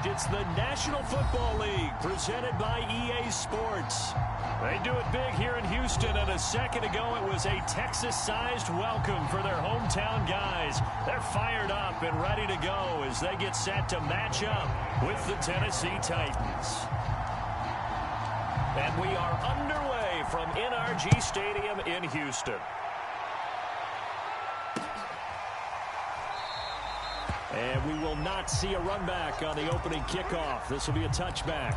It's the National Football League presented by EA Sports. They do it big here in Houston, and a second ago it was a Texas-sized welcome for their hometown guys. They're fired up and ready to go as they get set to match up with the Tennessee Titans. And we are underway from NRG Stadium in Houston. And we will not see a run back on the opening kickoff. This will be a touchback.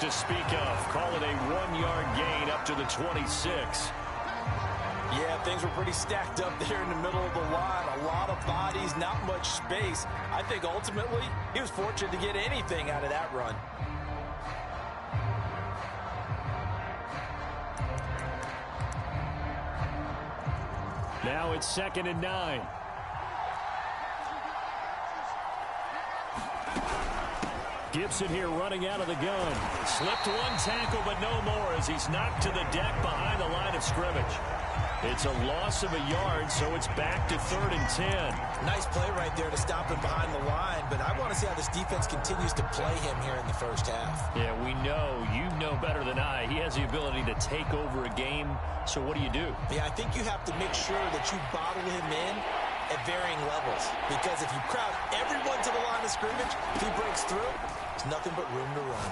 To speak of. Call it a 1-yard gain up to the 26. Yeah, things were pretty stacked up there in the middle of the line. A lot of bodies, not much space. I think ultimately he was fortunate to get anything out of that run. Now it's 2nd and 9. Gibson here running out of the gun. Slipped one tackle, but no more as he's knocked to the deck behind the line of scrimmage. It's a loss of a yard, so it's back to 3rd and 10. Nice play right there to stop him behind the line, but I want to see how this defense continues to play him here in the first half. Yeah, we know. You know better than I. He has the ability to take over a game, so what do you do? Yeah, I think you have to make sure that you bottle him in at varying levels, because if you crowd everyone to the line of scrimmage, if he breaks through, there's nothing but room to run.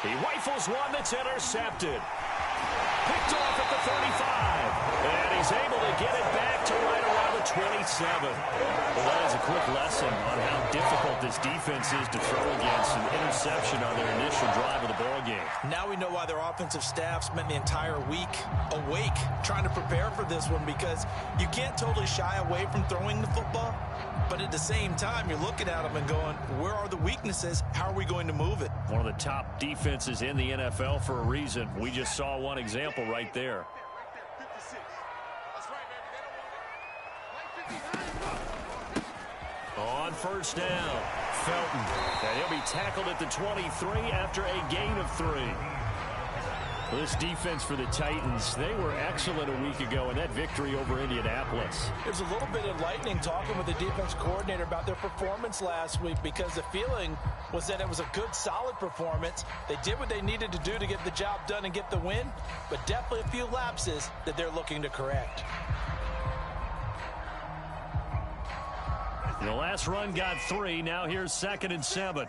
He rifles one that's intercepted. Picked off at the 35. And he's able to get it back to right around the 27. Well, that is a quick lesson on how difficult this defense is to throw against an interception on their initial drive of the ball game. Now we know why their offensive staff spent the entire week awake trying to prepare for this one, because you can't totally shy away from throwing the football, but at the same time, you're looking at them and going, where are the weaknesses? How are we going to move it? One of the top defenses in the NFL for a reason. We just saw one example right there. On first down, Felton. And he'll be tackled at the 23 after a gain of 3. This defense for the Titans, they were excellent a week ago in that victory over Indianapolis. It was a little bit enlightening talking with the defense coordinator about their performance last week, because the feeling was that it was a good, solid performance. They did what they needed to do to get the job done and get the win, but definitely a few lapses that they're looking to correct. The last run got 3. Now here's 2nd and 7.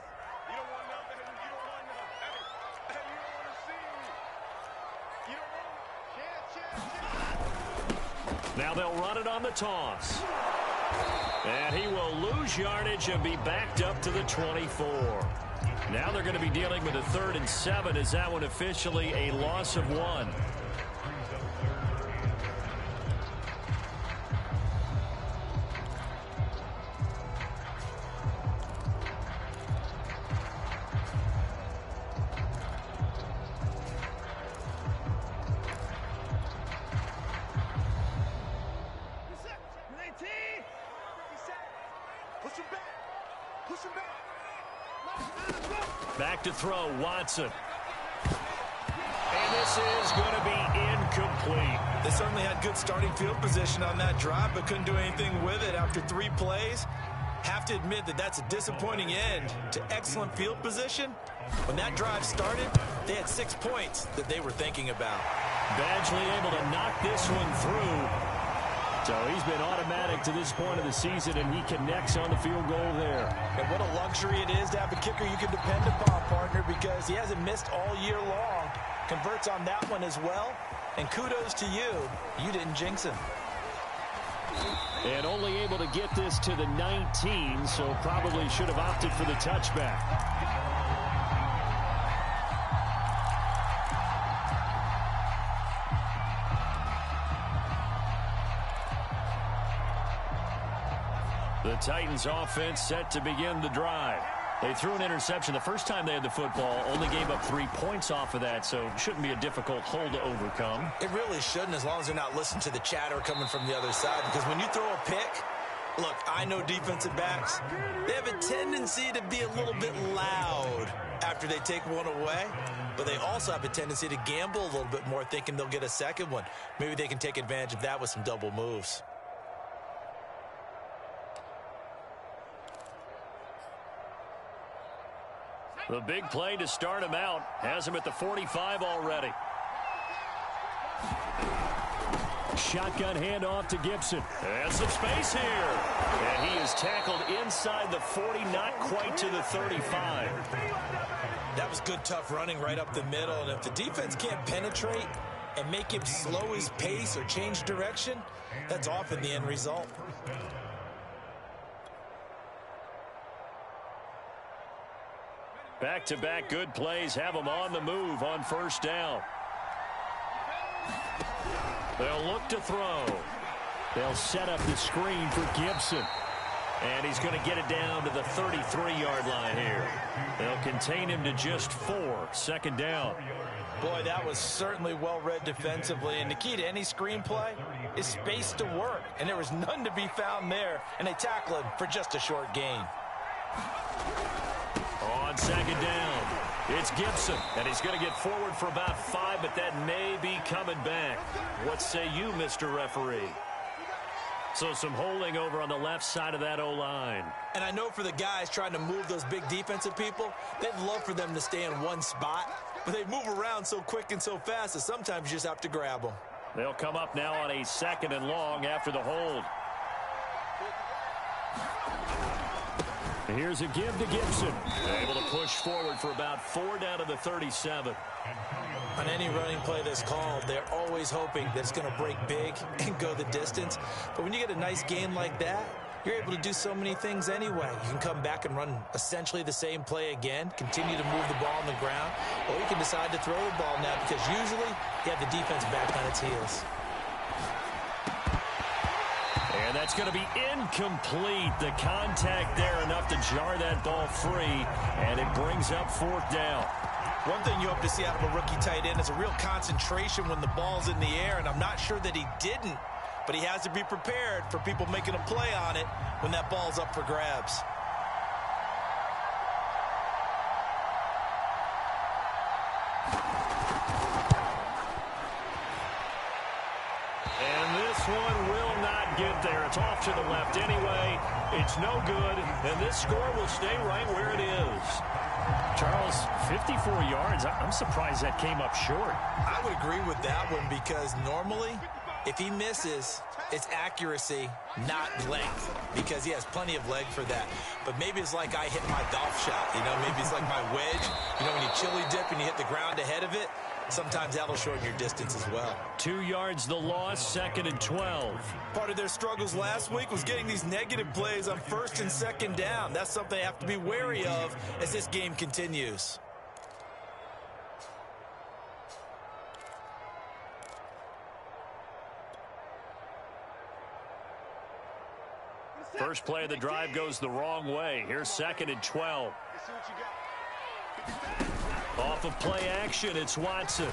Now they'll run it on the toss. And he will lose yardage and be backed up to the 24. Now they're going to be dealing with a 3rd and 7 as that one officially a loss of 1. Back to throw, Watson. And this is going to be incomplete. They certainly had good starting field position on that drive, but couldn't do anything with it after 3 plays. Have to admit that that's a disappointing end to excellent field position. When that drive started, they had 6 points that they were thinking about. Badgley able to knock this one through. So he's been automatic to this point of the season, and he connects on the field goal there. And what a luxury it is to have a kicker you can depend upon, partner, because he hasn't missed all year long. Converts on that one as well. And kudos to you. You didn't jinx him. And only able to get this to the 19, so probably should have opted for the touchback. The Titans offense set to begin the drive. They threw an interception the first time they had the football, only gave up 3 points off of that, so it shouldn't be a difficult hole to overcome. It really shouldn't, as long as they're not listening to the chatter coming from the other side, because when you throw a pick, look, I know defensive backs, they have a tendency to be a little bit loud after they take one away, but they also have a tendency to gamble a little bit more, thinking they'll get a second one. Maybe they can take advantage of that with some double moves. The big play to start him out has him at the 45 already. Shotgun handoff to Gibson. And some space here. And he is tackled inside the 40, not quite to the 35. That was good, tough running right up the middle. And if the defense can't penetrate and make him slow his pace or change direction, that's often the end result. Back-to-back good plays have them on the move on first down. They'll look to throw. They'll set up the screen for Gibson. And he's going to get it down to the 33-yard line here. They'll contain him to just 4. Second down. Boy, that was certainly well-read defensively. And the key to any screenplay is space to work. And there was none to be found there. And they tackle him for just a short gain. On second down, it's Gibson, and he's going to get forward for about 5, but that may be coming back. What say you, Mr. Referee? So some holding over on the left side of that O-line. And I know for the guys trying to move those big defensive people, they'd love for them to stay in one spot, but they move around so quick and so fast that sometimes you just have to grab them. They'll come up now on a 2nd and long after the hold. Here's a give to Gibson. Able to push forward for about 4 down to the 37. On any running play that's called, they're always hoping that it's going to break big and go the distance. But when you get a nice gain like that, you're able to do so many things anyway. You can come back and run essentially the same play again, continue to move the ball on the ground, or you can decide to throw the ball now because usually you have the defense back on its heels. And that's going to be incomplete. The contact there enough to jar that ball free, and it brings up 4th down. One thing you hope to see out of a rookie tight end is a real concentration when the ball's in the air, and I'm not sure that he didn't, but he has to be prepared for people making a play on it when that ball's up for grabs. And this one will not get there. It's off to the left anyway. It's no good, and this score will stay right where it is. Charles, 54 yards. I'm surprised that came up short. I would agree with that one because normally, if he misses, it's accuracy, not length, because he has plenty of leg for that. But maybe it's like I hit my golf shot, you know, maybe it's like my wedge. You know, when you chili dip and you hit the ground ahead of it, sometimes that'll shorten your distance as well. 2 yards the loss, 2nd and 12. Part of their struggles last week was getting these negative plays on 1st and 2nd down. That's something they have to be wary of as this game continues. First play of the drive goes the wrong way. Here's 2nd and 12. Off of play action, it's Watson.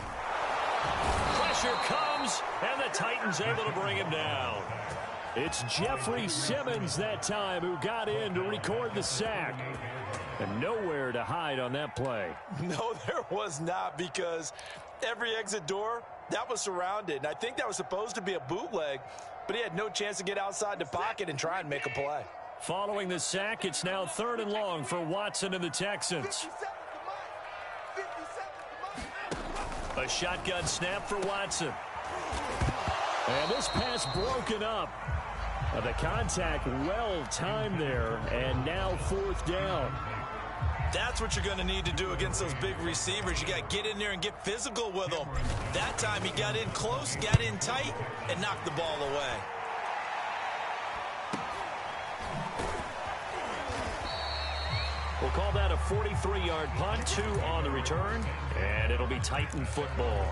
Pressure comes, and the Titans able to bring him down. It's Jeffrey Simmons that time who got in to record the sack. And nowhere to hide on that play. No, there was not, because every exit door, that was surrounded. And I think that was supposed to be a bootleg, but he had no chance to get outside the pocket and try and make a play. Following the sack, it's now 3rd and long for Watson and the Texans. A shotgun snap for Watson. And this pass broken up. The contact well timed there, and now 4th down. That's what you're going to need to do against those big receivers. You got to get in there and get physical with them. That time he got in close, got in tight, and knocked the ball away. We'll call that a 43-yard punt, 2 on the return, and it'll be Titan football.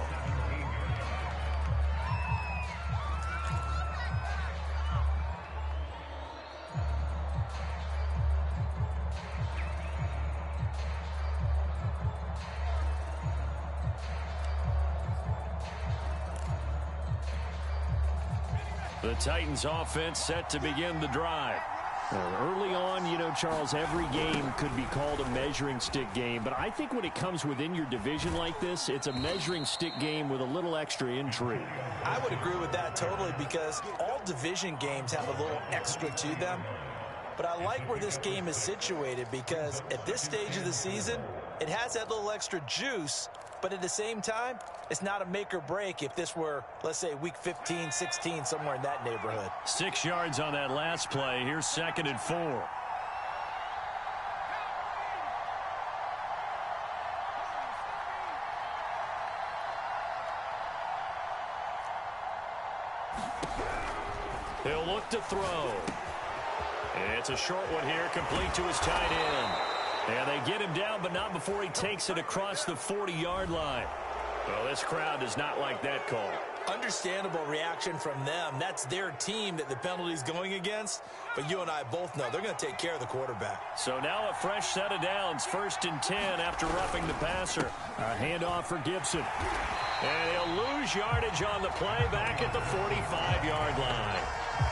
The Titans offense set to begin the drive. Early on, you know, Charles, every game could be called a measuring stick game. But I think when it comes within your division like this, it's a measuring stick game with a little extra intrigue. I would agree with that totally because all division games have a little extra to them. But I like where this game is situated because at this stage of the season, it has that little extra juice. But at the same time, it's not a make or break if this were, let's say, week 15, 16, somewhere in that neighborhood. 6 yards on that last play. Here's 2nd and 4. He'll look to throw. It's a short one here, complete to his tight end. And they get him down, but not before he takes it across the 40-yard line. Well, this crowd does not like that call. Understandable reaction from them. That's their team that the penalty's going against. But you and I both know they're going to take care of the quarterback. So now a fresh set of downs. 1st and 10 after roughing the passer. A handoff for Gibson. And he'll lose yardage on the play back at the 45-yard line.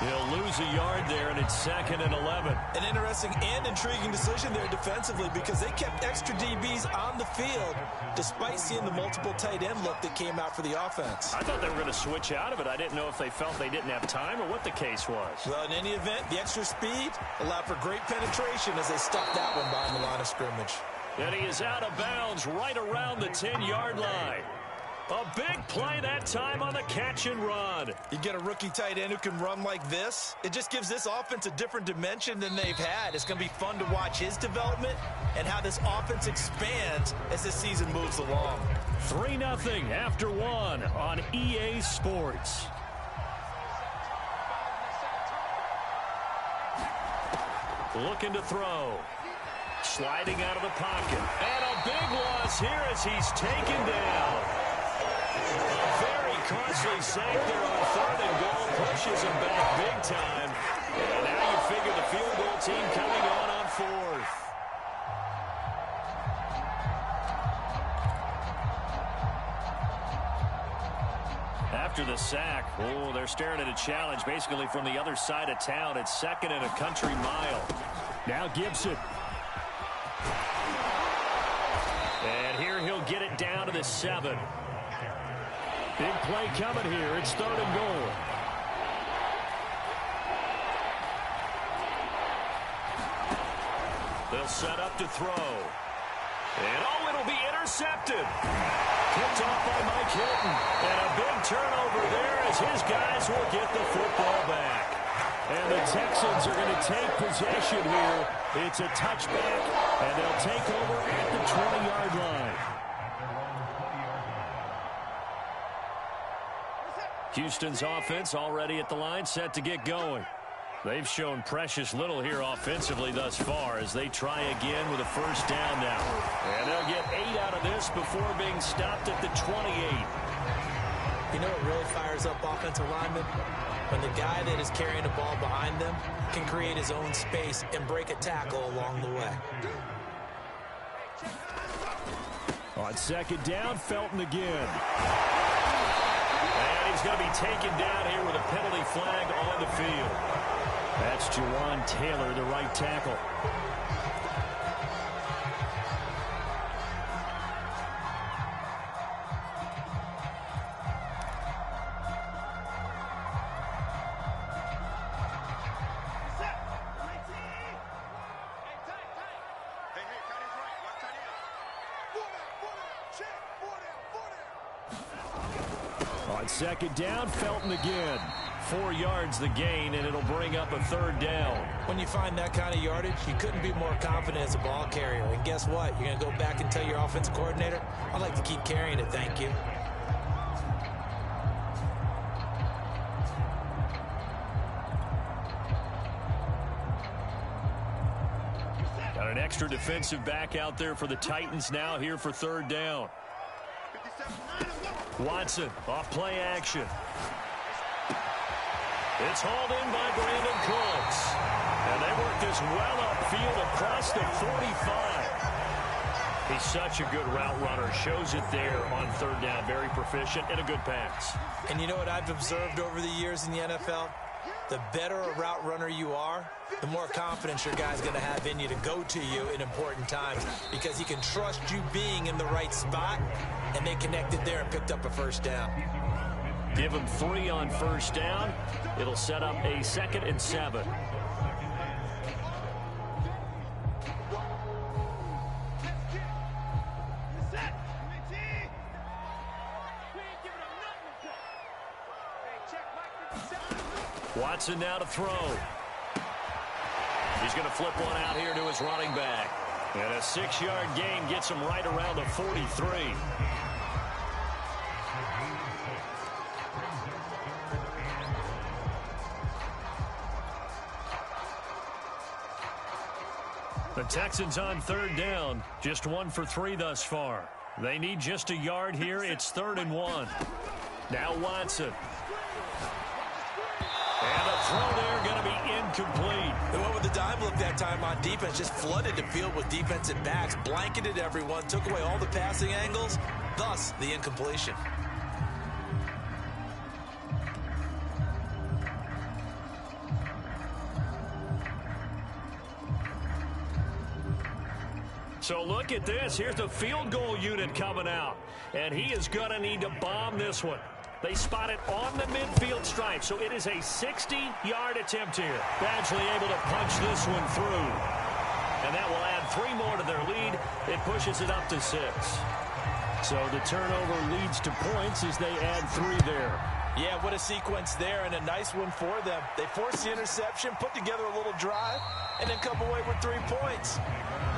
He'll lose a yard there, and it's 2nd and 11. An interesting and intriguing decision there defensively because they kept extra DBs on the field despite seeing the multiple tight end look that came out for the offense. I thought they were going to switch out of it. I didn't know if they felt they didn't have time or what the case was. Well, in any event, the extra speed allowed for great penetration as they stuffed that one behind the line of scrimmage. And he is out of bounds right around the 10-yard line. A big play that time on the catch and run. You get a rookie tight end who can run like this. It just gives this offense a different dimension than they've had. It's going to be fun to watch his development and how this offense expands as this season moves along. 3-0 after 1 on EA Sports. Looking to throw. Sliding out of the pocket. And a big loss here as he's taken down. Very costly sack there on 3rd and goal. Pushes him back big time. And now you figure the field goal team coming on 4th. After the sack, they're staring at a challenge basically from the other side of town. It's 2nd and a country mile. Now Gibson. And here he'll get it down to the 7. Big play coming here. It's 3rd and goal. They'll set up to throw. And, it'll be intercepted. Picked off by i-kee10's. And a big turnover there as his guys will get the football back. And the Texans are going to take possession here. It's a touchback, and they'll take over at the 20-yard line. Houston's offense already at the line, set to get going. They've shown precious little here offensively thus far as they try again with a 1st down now. And they'll get 8 out of this before being stopped at the 28. You know what really fires up offensive linemen? When the guy that is carrying the ball behind them can create his own space and break a tackle along the way. On 2nd down, Felton again. And he's going to be taken down here with a penalty flag on the field. That's Jawan Taylor, the right tackle. On 2nd down, Felton again. 4 yards the gain, and it'll bring up a 3rd down. When you find that kind of yardage, you couldn't be more confident as a ball carrier. And guess what? You're going to go back and tell your offensive coordinator, I'd like to keep carrying it, thank you. Got an extra defensive back out there for the Titans now here for 3rd down. Watson off play action. It's hauled in by Brandon Cooks. And they work this well upfield across the 45. He's such a good route runner. Shows it there on 3rd down. Very proficient and a good pass. And you know what I've observed over the years in the NFL? The better a route runner you are, the more confidence your guy's going to have in you to go to you in important times because he can trust you being in the right spot, and they connected there and picked up a first down. Give him 3 on first down. It'll set up a 2nd and 7. Watson now to throw. He's going to flip one out here to his running back. And a 6-yard gain gets him right around the 43. The Texans on 3rd down. Just 1 for 3 thus far. They need just a yard here. It's 3rd and 1. Now Watson. And the throw there going to be incomplete. They went with the dime look that time on defense. Just flooded the field with defensive backs. Blanketed everyone. Took away all the passing angles. Thus, the incompletion. So look at this. Here's the field goal unit coming out. And he is going to need to bomb this one. They spot it on the midfield stripe, so it is a 60-yard attempt here. Badgley able to punch this one through. And that will add 3 more to their lead. It pushes it up to 6. So the turnover leads to points as they add 3 there. Yeah, what a sequence there, and a nice one for them. They force the interception, put together a little drive, and then come away with 3 points.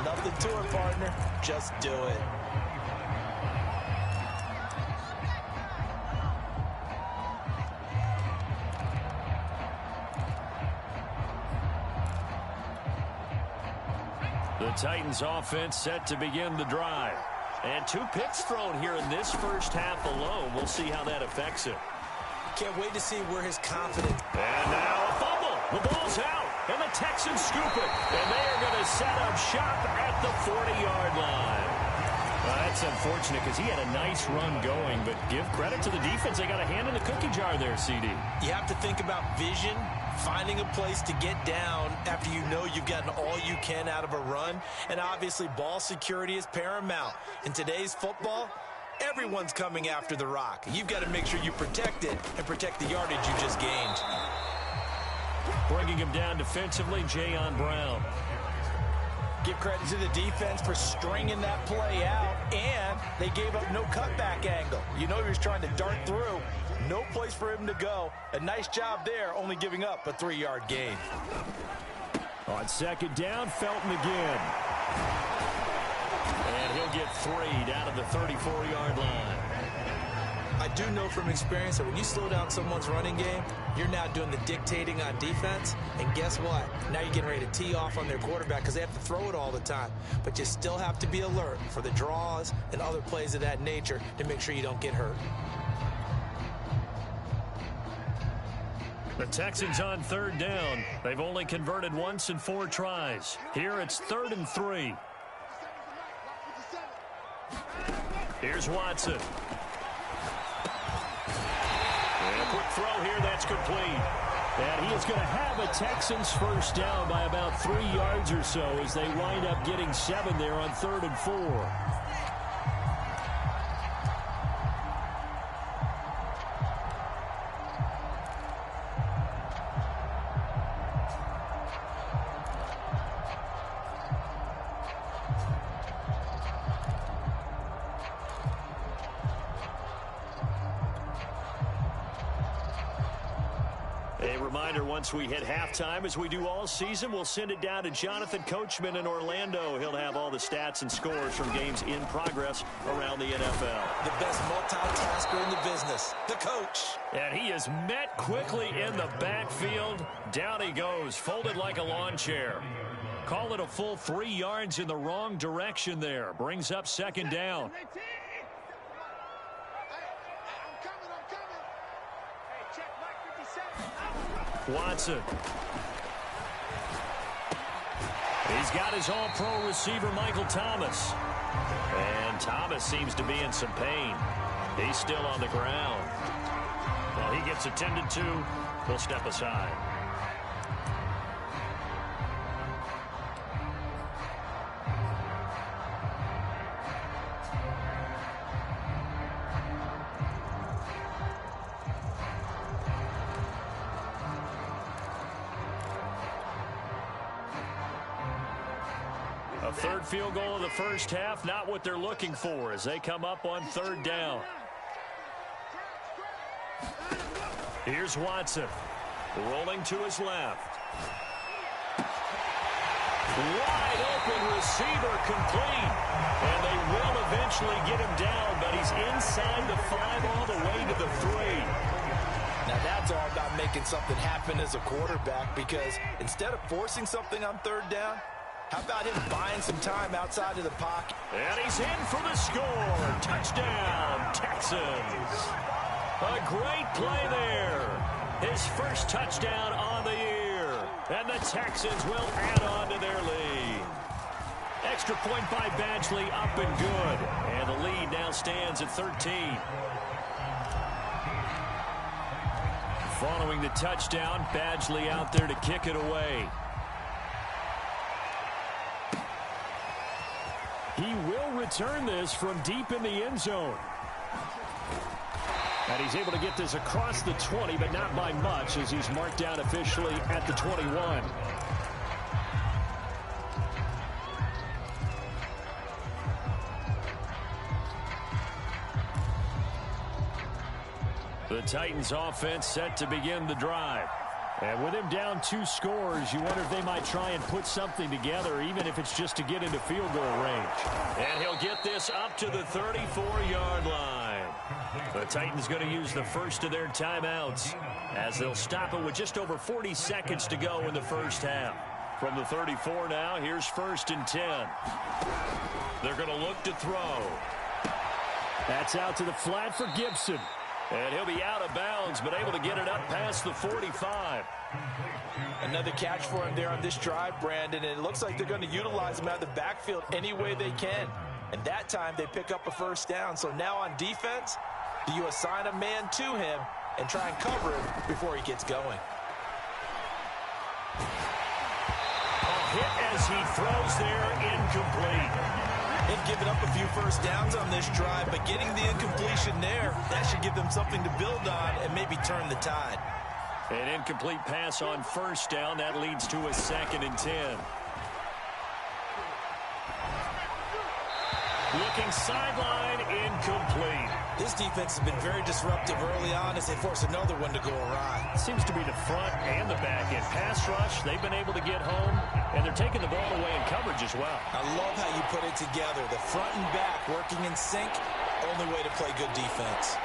Nothing to it, partner. Just do it. The Titans offense set to begin the drive. And 2 picks thrown here in this first half alone. We'll see how that affects it. Can't wait to see where his confidence. And now a fumble. The ball's out. And the Texans scoop it. And they are going to set up shop at the 40-yard line. Well, that's unfortunate because he had a nice run going. But give credit to the defense. They got a hand in the cookie jar there, CD. You have to think about vision. Finding a place to get down after you know you've gotten all you can out of a run. And obviously ball security is paramount. In today's football, everyone's coming after the rock. You've got to make sure you protect it and protect the yardage you just gained. Bringing him down defensively, Jayon Brown. Give credit to the defense for stringing that play out, and they gave up no cutback angle. You know he was trying to dart through. No place for him to go. A nice job there, only giving up a 3-yard gain. On 2nd down, Felton again. And he'll get 3 down to the 34-yard line. I do know from experience that when you slow down someone's running game, you're now doing the dictating on defense. And guess what? Now you're getting ready to tee off on their quarterback because they have to throw it all the time. But you still have to be alert for the draws and other plays of that nature to make sure you don't get hurt. The Texans on 3rd down. They've only converted once in 4 tries. Here it's 3rd and 3. Here's Watson. And a quick throw here, that's complete. And he is going to have a Texans first down by about 3 yards or so as they wind up getting 7 there on 3rd and 4. A reminder, once we hit halftime, as we do all season, we'll send it down to Jonathan Coachman in Orlando. He'll have all the stats and scores from games in progress around the NFL. The best multitasker in the business, the coach. And he is met quickly in the backfield. Down he goes, folded like a lawn chair. Call it a full 3 yards in the wrong direction there. Brings up 2nd down. Watson. He's got his all-pro receiver, Michael Thomas. And Thomas seems to be in some pain. He's still on the ground. Well, He gets attended to. He'll step aside. A third field goal of the first half, not what they're looking for as they come up on third down. Here's Watson, rolling to his left. Wide open receiver complete. And they will eventually get him down, but he's inside the 5 all the way to the 3. Now that's all about making something happen as a quarterback, because instead of forcing something on third down, how about him buying some time outside of the pocket? And he's in for the score. Touchdown, Texans. A great play there. His first touchdown on the year. And the Texans will add on to their lead. Extra point by Badgley, up and good. And the lead now stands at 13. Following the touchdown, Badgley out there to kick it away. He will return this from deep in the end zone. And he's able to get this across the 20, but not by much, as he's marked down officially at the 21. The Titans offense set to begin the drive. And with him down 2 scores, you wonder if they might try and put something together, even if it's just to get into field goal range. And he'll get this up to the 34-yard line. The Titans going to use the first of their timeouts, as they'll stop it with just over 40 seconds to go in the first half. From the 34 now, here's 1st and 10. They're going to look to throw. That's out to the flat for Gibson. And he'll be out of bounds, but able to get it up past the 45. Another catch for him there on this drive, Brandon, and it looks like they're going to utilize him out of the backfield any way they can. And that time they pick up a first down. So now on defense, do you assign a man to him and try and cover him before he gets going? A hit as he throws there, incomplete. They've given up a few first downs on this drive, but getting the incompletion there, that should give them something to build on and maybe turn the tide. An incomplete pass on first down. That leads to a 2nd and 10. Looking sideline, incomplete. This defense has been very disruptive early on as they force another one to go awry. Seems to be the front and the back end. Pass rush, they've been able to get home, and they're taking the ball away in coverage as well. I love how you put it together. The front and back working in sync, only way to play good defense.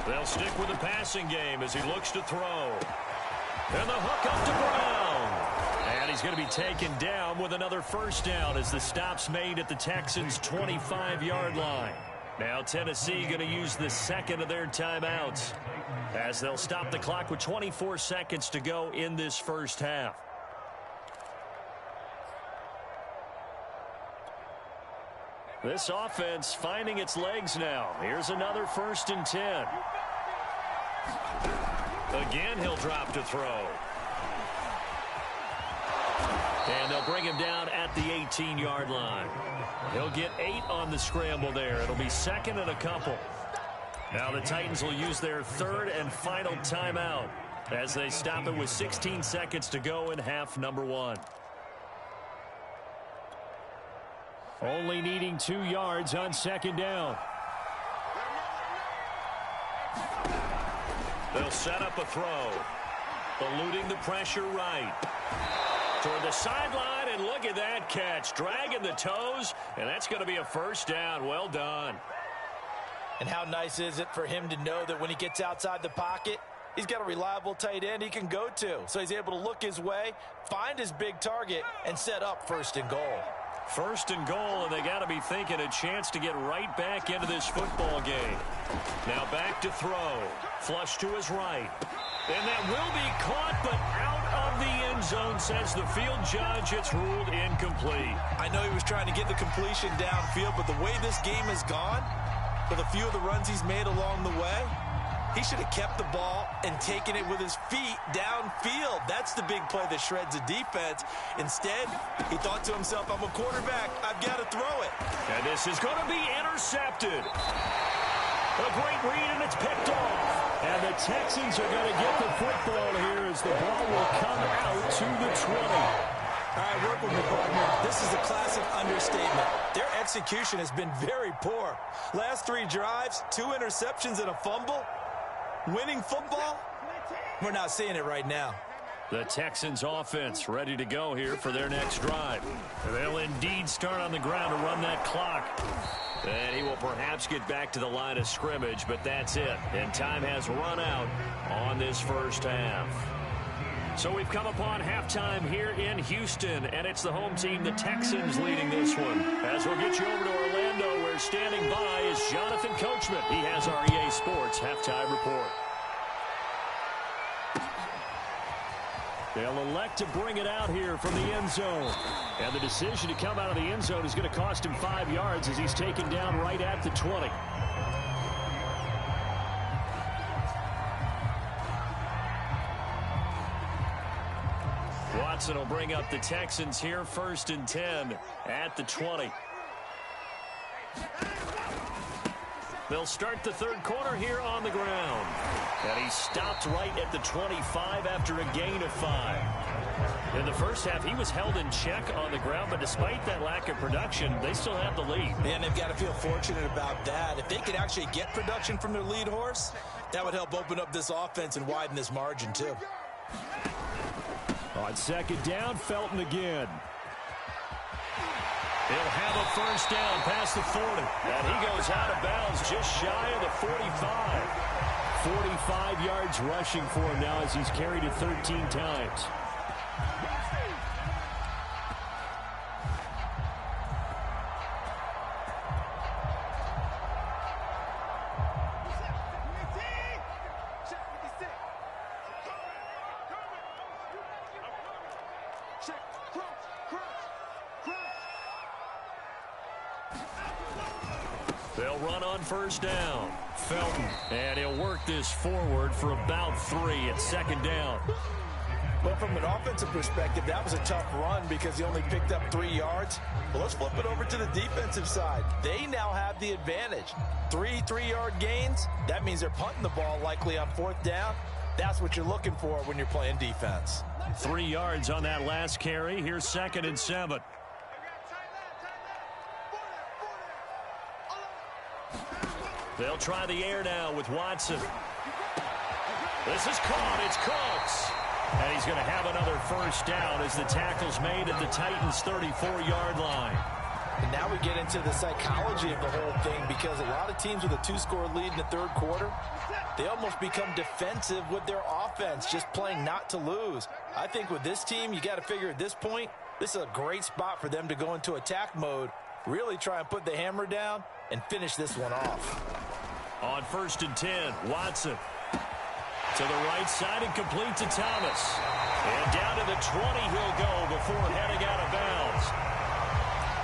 They'll stick with the passing game as he looks to throw. And the hook up to Brown. And he's going to be taken down with another first down as the stop's made at the Texans' 25-yard line. Now Tennessee going to use the 2nd of their timeouts as they'll stop the clock with 24 seconds to go in this first half. This offense finding its legs now. Here's another 1st and 10. Again, he'll drop to throw. And they'll bring him down at the 18-yard line. He'll get 8 on the scramble there. It'll be 2nd and a couple. Now the Titans will use their 3rd and final timeout as they stop it with 16 seconds to go in half number 1. Only needing 2 yards on 2nd down. They'll set up a throw. Eluding the pressure right. Toward the sideline, and look at that catch. Dragging the toes, and that's going to be a first down. Well done. And how nice is it for him to know that when he gets outside the pocket, he's got a reliable tight end he can go to. So he's able to look his way, find his big target, and set up 1st and goal. First and goal, and they got to be thinking a chance to get right back into this football game. Now back to throw. Flush to his right. And that will be caught, but out of the end zone, says the field judge. It's ruled incomplete. I know he was trying to get the completion downfield, but the way this game has gone, with a few of the runs he's made along the way, he should have kept the ball and taken it with his feet downfield. That's the big play that shreds the defense. Instead, he thought to himself, I'm a quarterback. I've got to throw it. And this is going to be intercepted. A great read, and it's picked off. And the Texans are going to get the football here as the ball will come out to the 20. All right, work with me, partner. This is a classic understatement. Their execution has been very poor. Last 3 drives, 2 interceptions and a fumble. Winning football? We're not seeing it right now. The Texans offense ready to go here for their next drive. They'll indeed start on the ground to run that clock. And he will perhaps get back to the line of scrimmage, but that's it. And time has run out on this first half. So we've come upon halftime here in Houston, and it's the home team, the Texans, leading this one. As we'll get you over to Orlando, where standing by is Jonathan Coachman. He has our EA Sports halftime report. They'll elect to bring it out here from the end zone. And the decision to come out of the end zone is going to cost him 5 yards as he's taken down right at the 20. Watson will bring up the Texans here, 1st and 10 at the 20. They'll start the third quarter here on the ground. And he stopped right at the 25 after a gain of 5. In the first half, he was held in check on the ground, but despite that lack of production, they still have the lead. And they've got to feel fortunate about that. If they could actually get production from their lead horse, that would help open up this offense and widen this margin too. On second down, Felton again. He'll have a first down past the 40. And he goes out of bounds just shy of the 45. 45 yards rushing for him now as he's carried it 13 times. They'll run on first down. Felton, and he'll work this forward for about 3 at second down. But from an offensive perspective, that was a tough run because he only picked up 3 yards. But let's flip it over to the defensive side. They now have the advantage. 3 3-yard gains, that means they're punting the ball likely on 4th down. That's what you're looking for when you're playing defense. 3 yards on that last carry. Here's 2nd and 7. They'll try the air now with Watson. This is caught. It's Cooks. And he's going to have another first down as the tackle's made at the Titans' 34-yard line. And now we get into the psychology of the whole thing because a lot of teams with a 2-score lead in the third quarter, they almost become defensive with their offense, just playing not to lose. I think with this team, you got to figure at this point, this is a great spot for them to go into attack mode, really try and put the hammer down and finish this one off. On 1st and 10, Watson to the right side and complete to Thomas. And down to the 20 he'll go before heading out of bounds.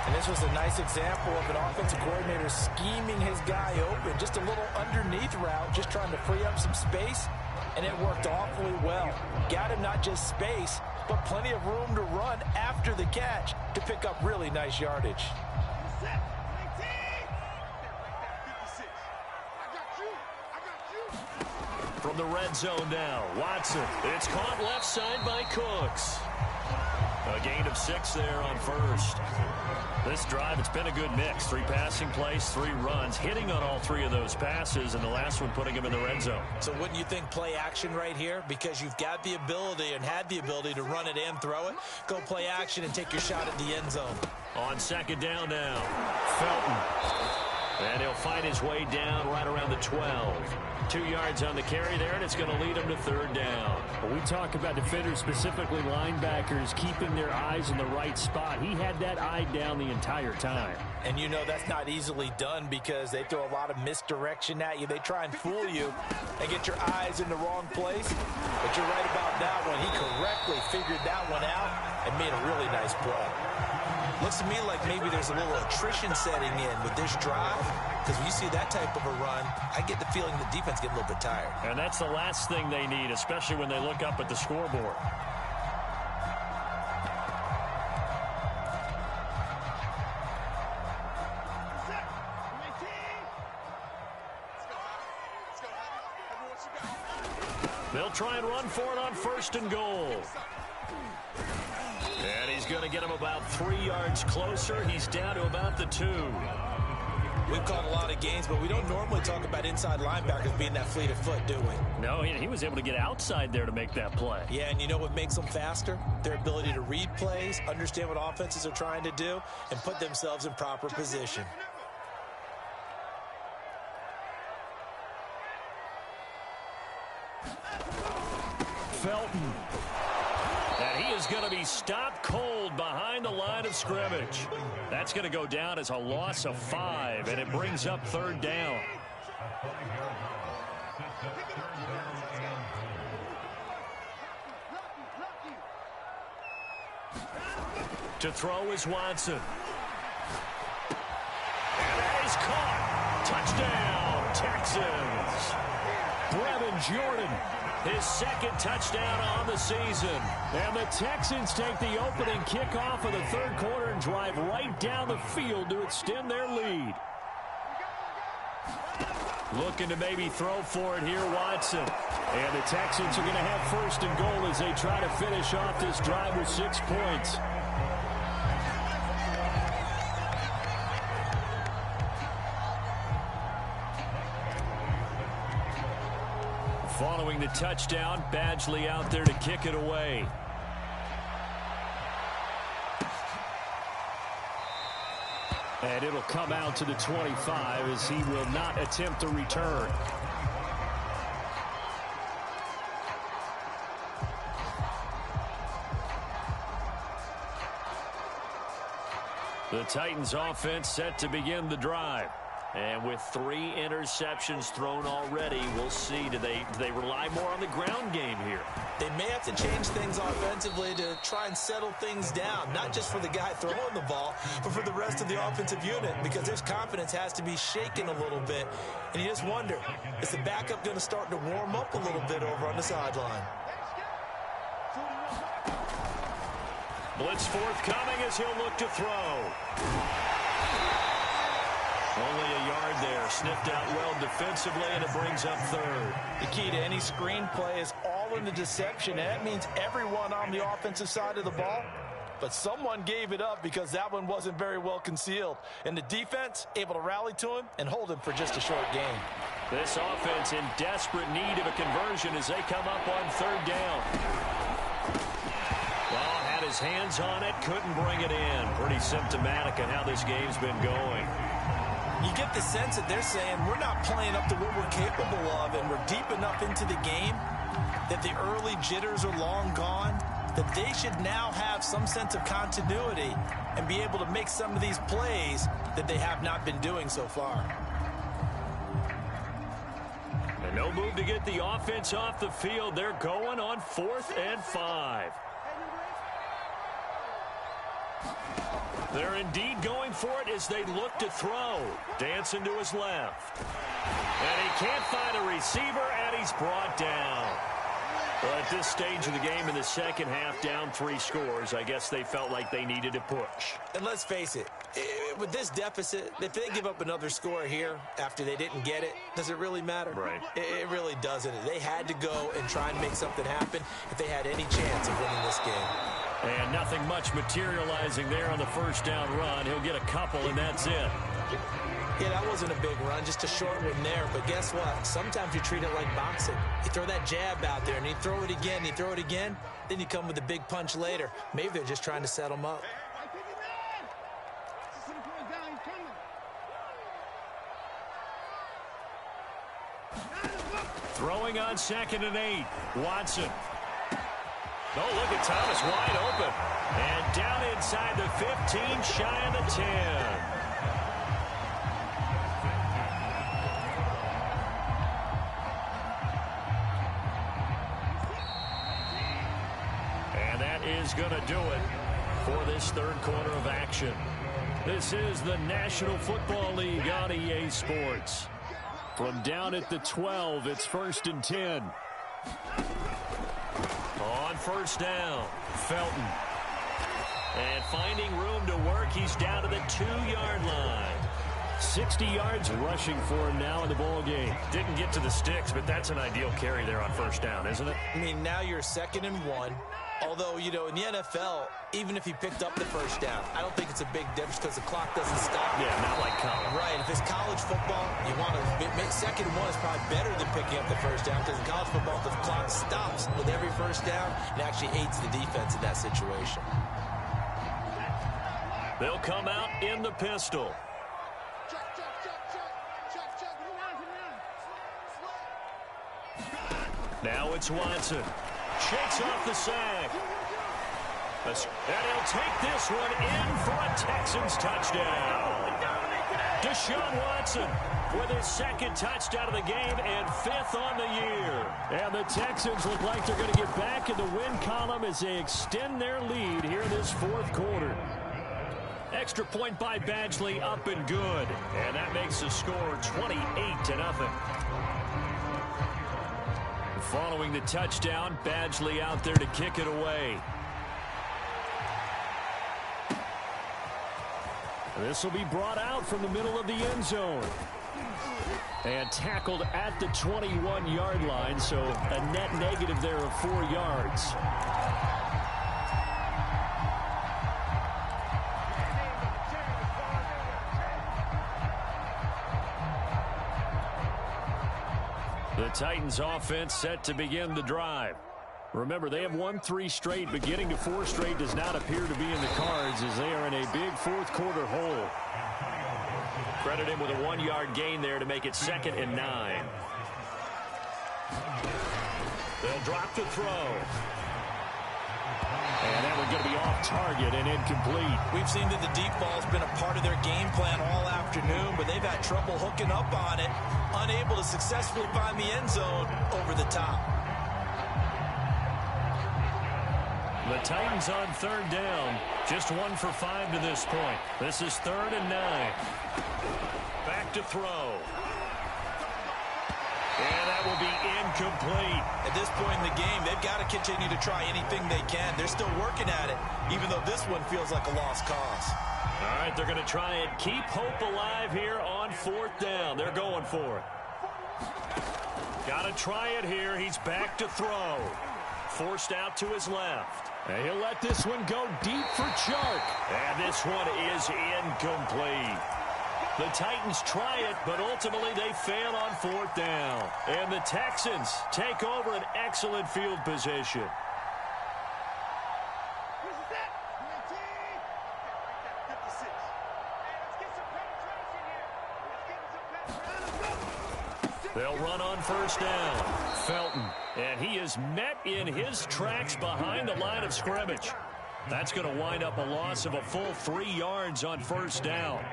And this was a nice example of an offensive coordinator scheming his guy open. Just a little underneath route, just trying to free up some space, and it worked awfully well. Got him not just space, but plenty of room to run after the catch to pick up really nice yardage. From the red zone now, Watson. It's caught left side by Cooks. A gain of 6 there on first. This drive, it's been a good mix. 3 passing plays, 3 runs, hitting on all 3 of those passes, and the last one putting him in the red zone. So wouldn't you think play action right here? Because you've got the ability and had the ability to run it and throw it. Go play action and take your shot at the end zone. On second down now, Felton. And he'll find his way down right around the 12. 2 yards on the carry there, and it's going to lead him to third down. When we talk about defenders, specifically linebackers, keeping their eyes in the right spot. He had that eye down the entire time. And you know that's not easily done because they throw a lot of misdirection at you. They try and fool you and get your eyes in the wrong place. But you're right about that one. He correctly figured that one out and made a really nice play. Looks to me like maybe there's a little attrition setting in with this drive, because when you see that type of a run, I get the feeling the defense get a little bit tired. And that's the last thing they need, especially when they look up at the scoreboard. They'll try and run for it on first and goal. And he's going to get him about 3 yards closer. He's down to about the 2. We've called a lot of games, but we don't normally talk about inside linebackers being that fleet of foot, do we? No, he was able to get outside there to make that play. Yeah, and you know what makes them faster? Their ability to read plays, understand what offenses are trying to do, and put themselves in proper position. Felton. And he is going to be stopped cold behind the line of scrimmage. That's going to go down as a loss of 5, and it brings up third down. To throw is Watson. And that is caught. Touchdown, Texans. Brevin Jordan, his second touchdown on the season. And the Texans take the opening kickoff of the third quarter and drive right down the field to extend their lead. Looking to maybe throw for it here, Watson. And the Texans are going to have first and goal as they try to finish off this drive with 6 points. Following the touchdown, Badgley out there to kick it away. And it'll come out to the 25 as he will not attempt to return. The Titans offense set to begin the drive. And with 3 interceptions thrown already, we'll see. Do they rely more on the ground game here? They may have to change things offensively to try and settle things down, not just for the guy throwing the ball, but for the rest of the offensive unit, because their confidence has to be shaken a little bit. And you just wonder, is the backup going to start to warm up a little bit over on the sideline? Blitz forthcoming as he'll look to throw. Only a yard there. Sniffed out well defensively, and it brings up third. The key to any screenplay is all in the deception. And that means everyone on the offensive side of the ball. But someone gave it up because that one wasn't very well concealed. And the defense able to rally to him and hold him for just a short game. This offense in desperate need of a conversion as they come up on third down. Well, had his hands on it, couldn't bring it in. Pretty symptomatic of how this game's been going. You get the sense that they're saying we're not playing up to what we're capable of, and we're deep enough into the game that the early jitters are long gone, that they should now have some sense of continuity and be able to make some of these plays that they have not been doing so far. And no move to get the offense off the field. They're going on 4th and 5. They're indeed going for it as they look to throw. Dancing to his left. And he can't find a receiver, and he's brought down. Well, at this stage of the game in the second half, down 3 scores, I guess they felt like they needed to push. And let's face it, with this deficit, if they give up another score here after they didn't get it, does it really matter? Right. It really doesn't. They had to go and try and make something happen if they had any chance of winning this game. And nothing much materializing there on the first down run. He'll get a couple, and that's it. Yeah, that wasn't a big run, just a short one there. But guess what? Sometimes you treat it like boxing. You throw that jab out there, and you throw it again, you throw it again, then you come with a big punch later. Maybe they're just trying to set them up. Throwing on 2nd and 8. Watson. Oh, look at Thomas wide open. And down inside the 15, shy of the 10. And that is going to do it for this third quarter of action. This is the National Football League on EA Sports. From down at the 12, it's 1st and 10. On 1st down, Felton. And finding room to work, he's down to the 2-yard line. 60 yards rushing for him now in the ball game. Didn't get to the sticks, but that's an ideal carry there on 1st down, isn't it? I mean, now you're 2nd and 1. Although, you know, in the NFL, even if he picked up the 1st down, I don't think it's a big difference because the clock doesn't stop. Yeah, not like college. Right. If it's college football, you want to make 2nd and 1 is probably better than picking up the 1st down because in college football, the clock stops with every 1st down and actually aids the defense in that situation. They'll come out in the pistol. Now it's Watson. Shakes off the sack. And he'll take this one in for a Texans touchdown. Deshaun Watson with his 2nd touchdown of the game and 5th on the year. And the Texans look like they're going to get back in the win column as they extend their lead here in this 4th quarter. Extra point by Badgley, up and good. And that makes the score 28-0. Following the touchdown, Badgley out there to kick it away. This will be brought out from the middle of the end zone. And tackled at the 21-yard line, so a net negative there of 4 yards. The Titans offense set to begin the drive. Remember, they have won 3 straight, but getting to 4 straight does not appear to be in the cards as they are in a big 4th quarter hole. Credit him with a 1-yard gain there to make it 2nd and 9. They'll drop to throw. And that one's going to be off target and incomplete. We've seen that the deep ball's been a part of their game plan all afternoon, but they've had trouble hooking up on it, unable to successfully find the end zone over the top. The Titans on 3rd down, just 1 for 5 to this point. This is 3rd and 9. Back to throw. And that will be incomplete. At this point in the game, they've got to continue to try anything they can. They're still working at it, even though this one feels like a lost cause. All right, they're going to try and keep hope alive here on 4th down. They're going for it. Got to try it here. He's back to throw. Forced out to his left. And he'll let this one go deep for Chark. And this one is incomplete. The Titans try it, but ultimately they fail on 4th down. And the Texans take over an excellent field position. They'll run on 1st down. Felton. And he is met in his tracks behind the line of scrimmage. That's going to wind up a loss of a full 3 yards on 1st down.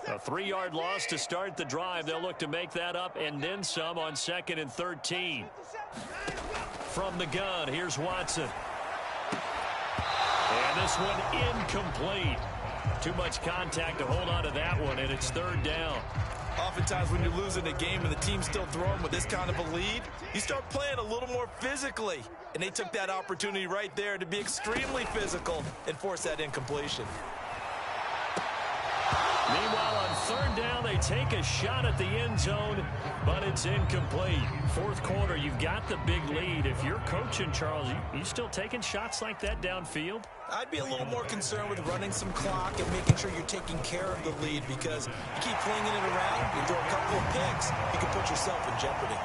A 3-yard loss to start the drive. They'll look to make that up and then some on 2nd and 13. From the gun, here's Watson. And this one incomplete. Too much contact to hold on to that one, and it's 3rd down. Oftentimes when you're losing a game and the team's still throwing with this kind of a lead, you start playing a little more physically. And they took that opportunity right there to be extremely physical and force that incompletion. Meanwhile, on 3rd down, they take a shot at the end zone, but it's incomplete. 4th quarter, you've got the big lead. If you're coaching, Charles, you still taking shots like that downfield? I'd be a little more concerned with running some clock and making sure you're taking care of the lead, because you keep flinging it around, you throw a couple of picks, you can put yourself in jeopardy.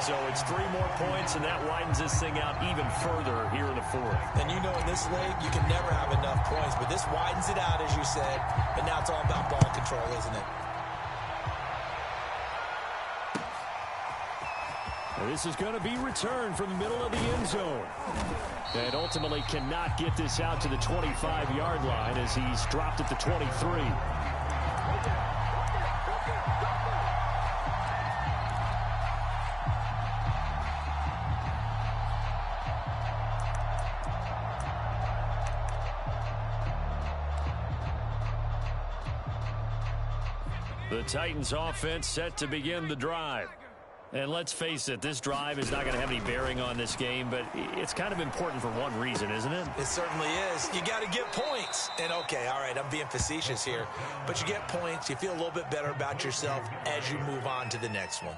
So it's 3 more points, and that widens this thing out even further here in the fourth. And you know in this league, you can never have enough points, but this widens it out, as you said, and now it's all about ball control, isn't it? And this is going to be returned from the middle of the end zone. And ultimately cannot get this out to the 25-yard line as he's dropped at the 23. The Titans offense set to begin the drive. And let's face it, this drive is not going to have any bearing on this game, but it's kind of important for one reason, isn't it? It certainly is. You got to get points. And, okay, all right, I'm being facetious here. But you get points, you feel a little bit better about yourself as you move on to the next one.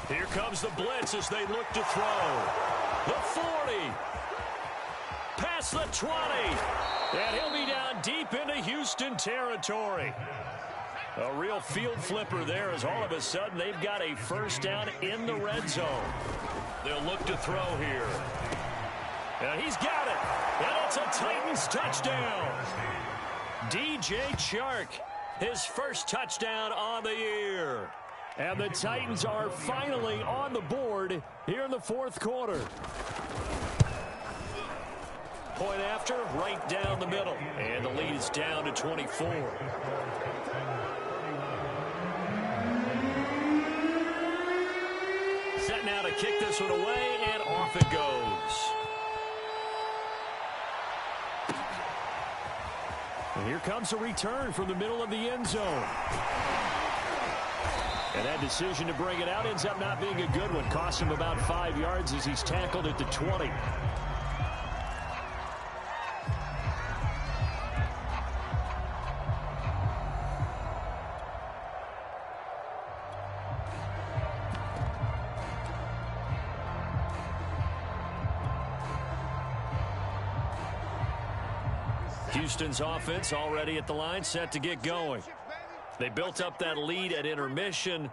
Here comes the blitz as they look to throw. The 40. Past the 20. And he'll be down deep into Houston territory. A real field flipper there as all of a sudden they've got a first down in the red zone. They'll look to throw here. And he's got it. And it's a Titans touchdown. DJ Chark, his first touchdown on the year. And the Titans are finally on the board here in the fourth quarter. Point after, right down the middle. And the lead is down to 24. Set now to kick this one away, and off it goes. And here comes a return from the middle of the end zone. And that decision to bring it out ends up not being a good one. Costs him about 5 yards as he's tackled at the 20. Houston's offense already at the line, set to get going. They built up that lead at intermission,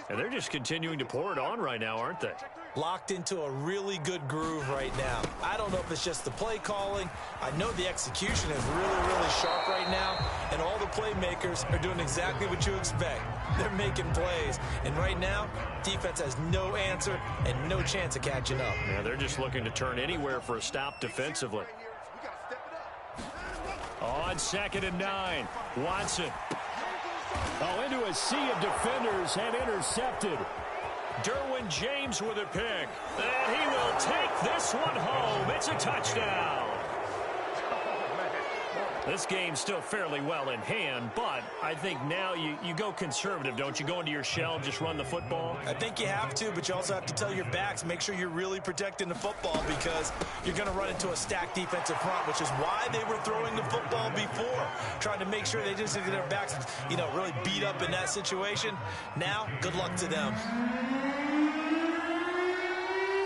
and they're just continuing to pour it on right now, aren't they? Locked into a really good groove right now. I don't know if it's just the play calling. I know the execution is really, really sharp right now, and all the playmakers are doing exactly what you expect. They're making plays, and right now, defense has no answer and no chance of catching up. Yeah, they're just looking to turn anywhere for a stop defensively. On 2nd and 9, Watson. Oh, into a sea of defenders and intercepted. Derwin James with a pick. And he will take this one home. It's a touchdown. This game's still fairly well in hand, but I think now you go conservative, don't you? Go into your shell, just run the football? I think you have to, but you also have to tell your backs, make sure you're really protecting the football because you're going to run into a stacked defensive front, which is why they were throwing the football before, trying to make sure they didn't get their backs, really beat up in that situation. Now, good luck to them.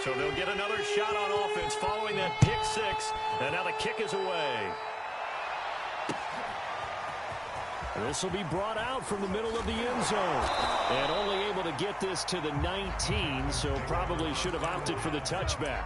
So they'll get another shot on offense following that pick six, and now the kick is away. This will be brought out from the middle of the end zone. And only able to get this to the 19, so probably should have opted for the touchback.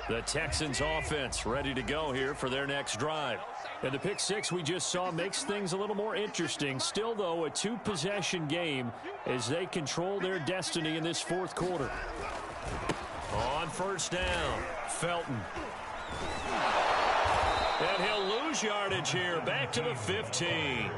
The Texans offense ready to go here for their next drive. And the pick six we just saw makes things a little more interesting. Still, though, a two-possession game as they control their destiny in this fourth quarter. On first down, Felton. And he'll lose yardage here, back to the 15.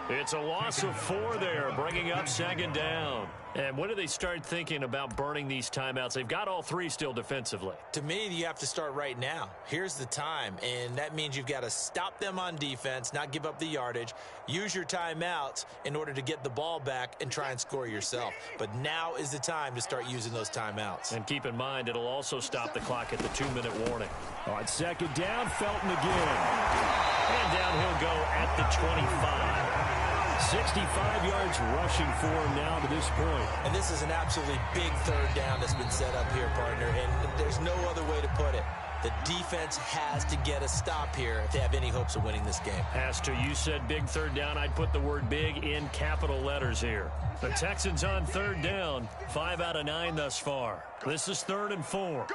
It's a loss of 4 there, bringing up 2nd down. And when do they start thinking about burning these timeouts? They've got all 3 still defensively. To me, you have to start right now. Here's the time, and that means you've got to stop them on defense, not give up the yardage, use your timeouts in order to get the ball back and try and score yourself. But now is the time to start using those timeouts. And keep in mind, it'll also stop the clock at the 2-minute warning. On 2nd down, Felton again. And down he'll go at the 25. 65 yards rushing for him now to this point. And this is an absolutely big third down that's been set up here, partner, and there's no other way to put it. The defense has to get a stop here if they have any hopes of winning this game. Has to. You said big third down. I'd put the word big in capital letters here. The Texans on third down. 5 out of 9 thus far. This is 3rd and 4.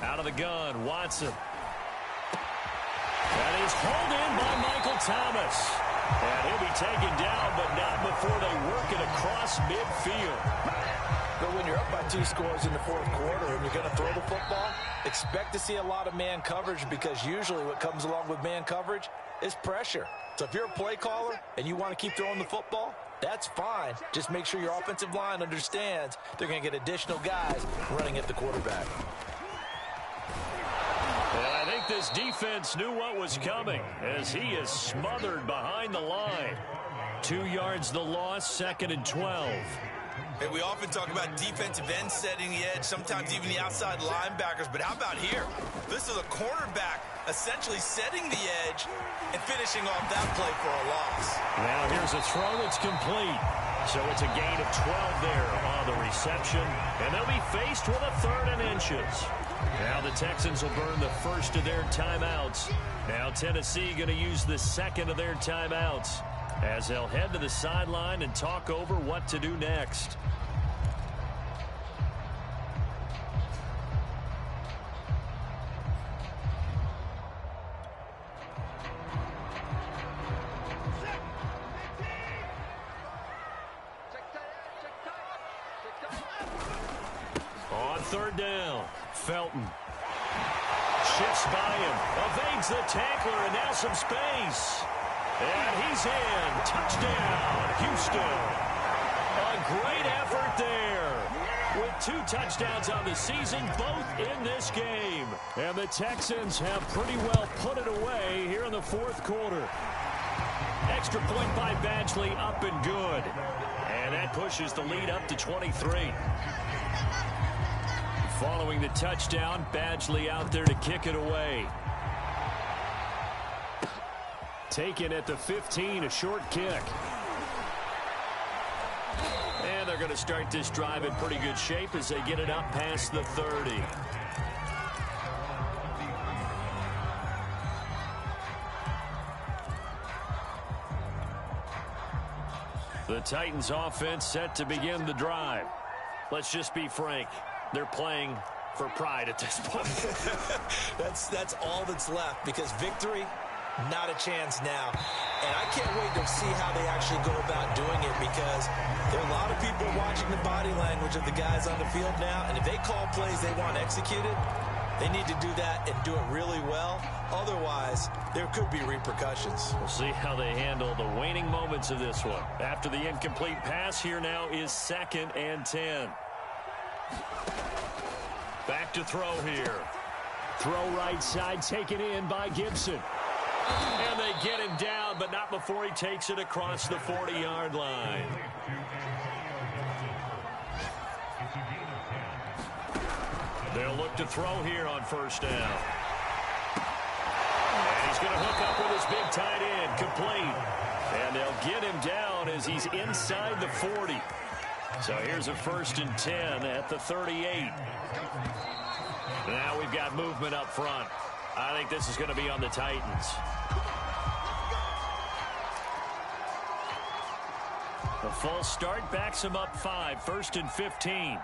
Out of the gun, Watson. That is hauled in by Michael Thomas. And he'll be taken down, but not before they work it across midfield. But when you're up by 2 scores in the 4th quarter and you're going to throw the football, expect to see a lot of man coverage, because usually what comes along with man coverage is pressure. So if you're a play caller and you want to keep throwing the football, that's fine. Just make sure your offensive line understands they're going to get additional guys running at the quarterback. And I think this defense knew what was coming as he is smothered behind the line. 2 yards the loss, 2nd and 12. Hey, we often talk about defensive ends setting the edge, sometimes even the outside linebackers, but how about here? This is a cornerback essentially setting the edge and finishing off that play for a loss. Now here's a throw that's complete. So it's a gain of 12 there on the reception, and they'll be faced with a 3rd and inches. Now the Texans will burn the first of their timeouts. Now Tennessee going to use the second of their timeouts as they'll head to the sideline and talk over what to do next. On 3rd down, Felton shifts by him, evades the tackler, and now some space. And he's in. Touchdown, Houston. A great effort there. With 2 touchdowns on the season, both in this game. And the Texans have pretty well put it away here in the 4th quarter. Extra point by Badgley, up and good. And that pushes the lead up to 23. Following the touchdown, Badgley out there to kick it away. Taken at the 15, a short kick. And they're going to start this drive in pretty good shape as they get it up past the 30. The Titans offense set to begin the drive. Let's just be frank. They're playing for pride at this point. That's all that's left, because victory, not a chance now. And I can't wait to see how they actually go about doing it, because there are a lot of people watching the body language of the guys on the field now, and if they call plays they want executed, they need to do that and do it really well. Otherwise, there could be repercussions. We'll see how they handle the waning moments of this one. After the incomplete pass, here now is 2nd and 10. Back to throw here. Throw right side, taken in by Gibson. And they get him down, but not before he takes it across the 40-yard line. They'll look to throw here on 1st down. And he's going to hook up with his big tight end, complete. And they'll get him down as he's inside the 40. So here's a 1st and 10 at the 38. Now we've got movement up front. I think this is going to be on the Titans. The false start backs him up 5, 1st and 15.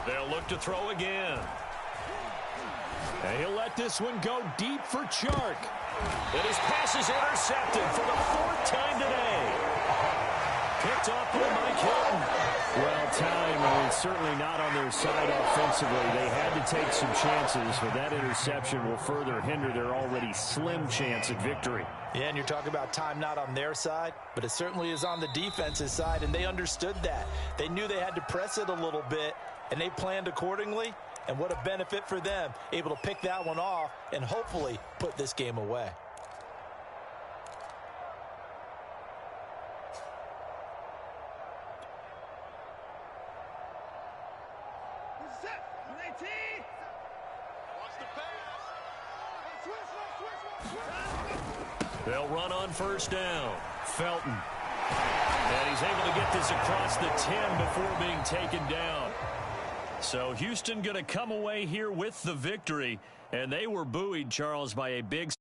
They'll look to throw again. And he'll let this one go deep for Chark. And his pass is intercepted for the 4th time today. Picked off by i-kee10's. Well, time is certainly not on their side offensively. They had to take some chances, but that interception will further hinder their already slim chance at victory. Yeah, and you're talking about time not on their side, but it certainly is on the defense's side, and they understood that. They knew they had to press it a little bit, and they planned accordingly, and what a benefit for them, able to pick that one off and hopefully put this game away. They'll run on first down. Felton. And he's able to get this across the 10 before being taken down. So Houston going to come away here with the victory. And they were buoyed, Charles, by a big